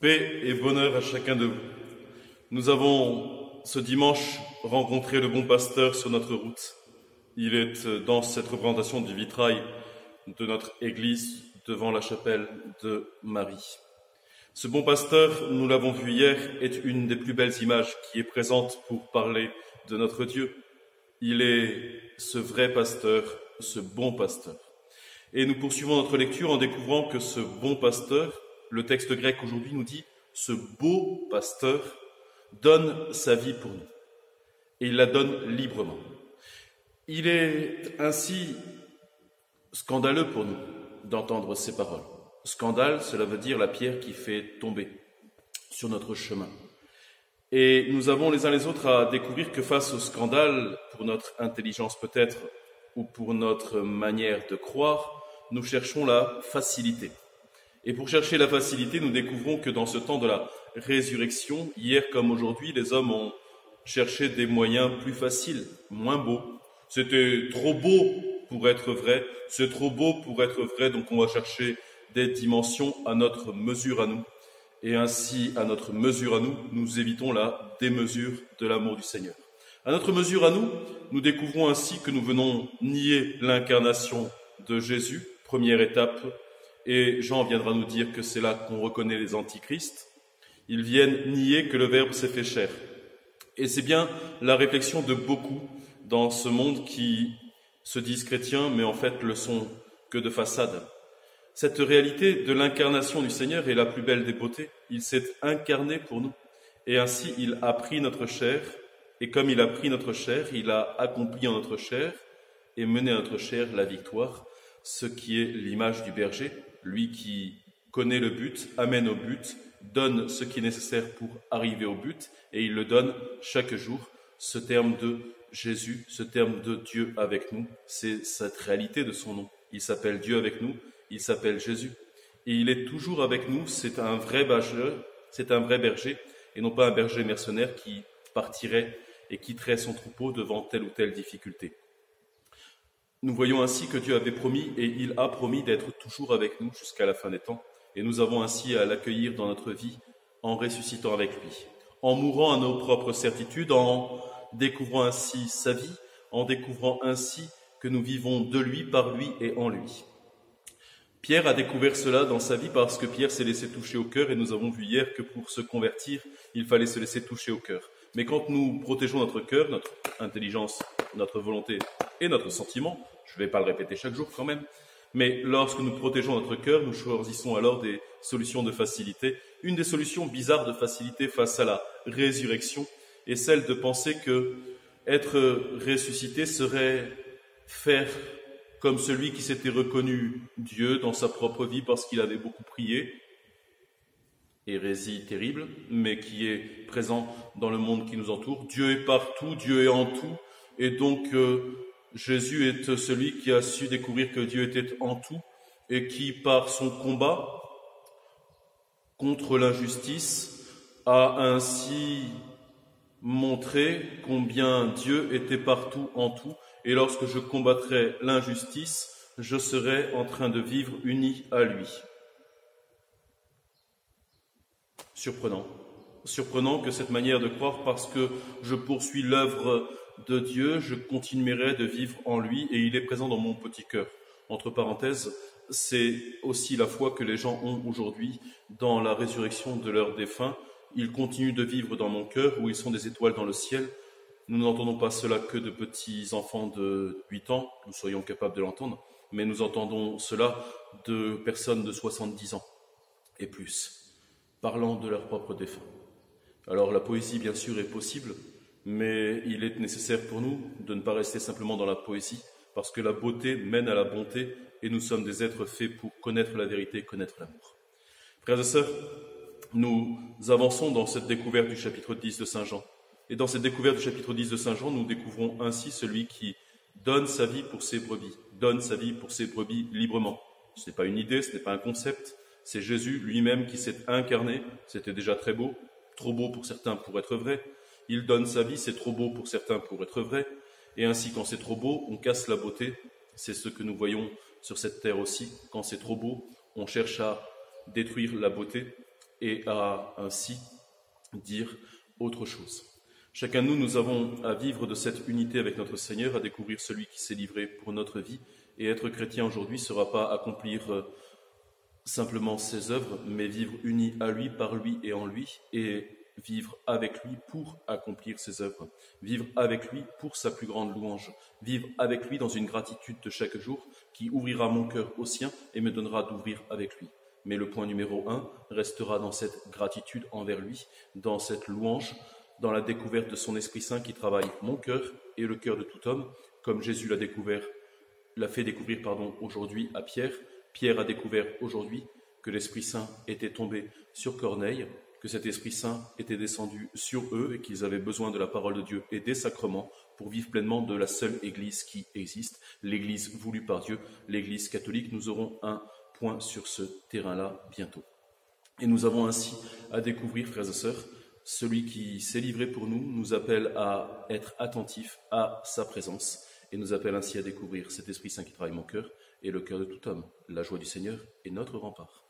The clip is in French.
Paix et bonheur à chacun de vous. Nous avons ce dimanche rencontré le bon pasteur sur notre route. Il est dans cette représentation du vitrail de notre église devant la chapelle de Marie. Ce bon pasteur, nous l'avons vu hier, est une des plus belles images qui est présente pour parler de notre Dieu. Il est ce vrai pasteur, ce bon pasteur. Et nous poursuivons notre lecture en découvrant que ce bon pasteur, le texte grec aujourd'hui nous dit « ce beau pasteur donne sa vie pour nous ». Et il la donne librement. Il est ainsi scandaleux pour nous d'entendre ces paroles. Scandale, cela veut dire la pierre qui fait tomber sur notre chemin. Et nous avons les uns les autres à découvrir que face au scandale, pour notre intelligence peut-être, ou pour notre manière de croire, nous cherchons la facilité. Et pour chercher la facilité, nous découvrons que dans ce temps de la résurrection, hier comme aujourd'hui, les hommes ont cherché des moyens plus faciles, moins beaux. C'était trop beau pour être vrai, c'est trop beau pour être vrai, donc on va chercher des dimensions à notre mesure à nous. Et ainsi, à notre mesure à nous, nous évitons la démesure de l'amour du Seigneur. À notre mesure à nous, nous découvrons ainsi que nous venons nier l'incarnation de Jésus, première étape, et Jean viendra nous dire que c'est là qu'on reconnaît les antichrists. Ils viennent nier que le Verbe s'est fait chair. Et c'est bien la réflexion de beaucoup dans ce monde qui se disent chrétiens, mais en fait le sont que de façade. Cette réalité de l'incarnation du Seigneur est la plus belle des beautés. Il s'est incarné pour nous, et ainsi il a pris notre chair, et comme il a pris notre chair, il a accompli en notre chair et mené à notre chair la victoire, ce qui est l'image du berger, lui qui connaît le but, amène au but, donne ce qui est nécessaire pour arriver au but, et il le donne chaque jour. Ce terme de Jésus, ce terme de Dieu avec nous, c'est cette réalité de son nom. Il s'appelle Dieu avec nous, il s'appelle Jésus, et il est toujours avec nous. C'est un vrai berger, et non pas un berger mercenaire qui partirait et quitterait son troupeau devant telle ou telle difficulté. Nous voyons ainsi que Dieu avait promis, et il a promis d'être toujours avec nous jusqu'à la fin des temps, et nous avons ainsi à l'accueillir dans notre vie en ressuscitant avec lui, en mourant à nos propres certitudes, en découvrant ainsi sa vie, en découvrant ainsi que nous vivons de lui, par lui et en lui. Pierre a découvert cela dans sa vie parce que Pierre s'est laissé toucher au cœur, et nous avons vu hier que pour se convertir, il fallait se laisser toucher au cœur. Mais quand nous protégeons notre cœur, notre intelligence, notre volonté et notre sentiment, je ne vais pas le répéter chaque jour quand même, mais lorsque nous protégeons notre cœur, nous choisissons alors des solutions de facilité. Une des solutions bizarres de facilité face à la résurrection est celle de penser que être ressuscité serait faire comme celui qui s'était reconnu Dieu dans sa propre vie parce qu'il avait beaucoup prié, hérésie terrible, mais qui est présent dans le monde qui nous entoure. Dieu est partout, Dieu est en tout, et donc Jésus est celui qui a su découvrir que Dieu était en tout, et qui, par son combat contre l'injustice, a ainsi montré combien Dieu était partout en tout. Et lorsque je combattrai l'injustice, je serai en train de vivre uni à lui. Surprenant que cette manière de croire, parce que je poursuis l'œuvre de Dieu, je continuerai de vivre en lui, et il est présent dans mon petit cœur. Entre parenthèses, c'est aussi la foi que les gens ont aujourd'hui dans la résurrection de leurs défunts. Ils continuent de vivre dans mon cœur, où ils sont des étoiles dans le ciel. Nous n'entendons pas cela que de petits enfants de 8 ans, nous serions capables de l'entendre, mais nous entendons cela de personnes de 70 ans et plus, parlant de leurs propres défunts. Alors la poésie, bien sûr, est possible, mais il est nécessaire pour nous de ne pas rester simplement dans la poésie, parce que la beauté mène à la bonté, et nous sommes des êtres faits pour connaître la vérité, connaître l'amour. Frères et sœurs, nous avançons dans cette découverte du chapitre 10 de Saint Jean. Et dans cette découverte du chapitre 10 de Saint Jean, nous découvrons ainsi celui qui donne sa vie pour ses brebis, donne sa vie pour ses brebis librement. Ce n'est pas une idée, ce n'est pas un concept, c'est Jésus lui-même qui s'est incarné. C'était déjà très beau, trop beau pour certains pour être vrai. Il donne sa vie, c'est trop beau pour certains pour être vrai. Et ainsi, quand c'est trop beau, on casse la beauté. C'est ce que nous voyons sur cette terre aussi. Quand c'est trop beau, on cherche à détruire la beauté. et à ainsi dire autre chose. Chacun de nous, nous avons à vivre de cette unité avec notre Seigneur, à découvrir celui qui s'est livré pour notre vie. Et être chrétien aujourd'hui ne sera pas accomplir simplement ses œuvres, mais vivre unis à lui, par lui et en lui, et vivre avec lui pour accomplir ses œuvres, vivre avec lui pour sa plus grande louange, vivre avec lui dans une gratitude de chaque jour qui ouvrira mon cœur au sien et me donnera d'ouvrir avec lui. Mais le point numéro 1 restera dans cette gratitude envers lui, dans cette louange, dans la découverte de son Esprit Saint qui travaille mon cœur et le cœur de tout homme, comme Jésus l'a fait découvrir aujourd'hui à Pierre. Pierre a découvert aujourd'hui que l'Esprit Saint était tombé sur Corneille, que cet Esprit Saint était descendu sur eux et qu'ils avaient besoin de la parole de Dieu et des sacrements pour vivre pleinement de la seule Église qui existe, l'Église voulue par Dieu, l'Église catholique. Nous aurons un point sur ce terrain-là bientôt. Et nous avons ainsi à découvrir, frères et sœurs, celui qui s'est livré pour nous, nous appelle à être attentifs à sa présence et nous appelle ainsi à découvrir cet Esprit Saint qui travaille mon cœur et le cœur de tout homme. La joie du Seigneur est notre rempart.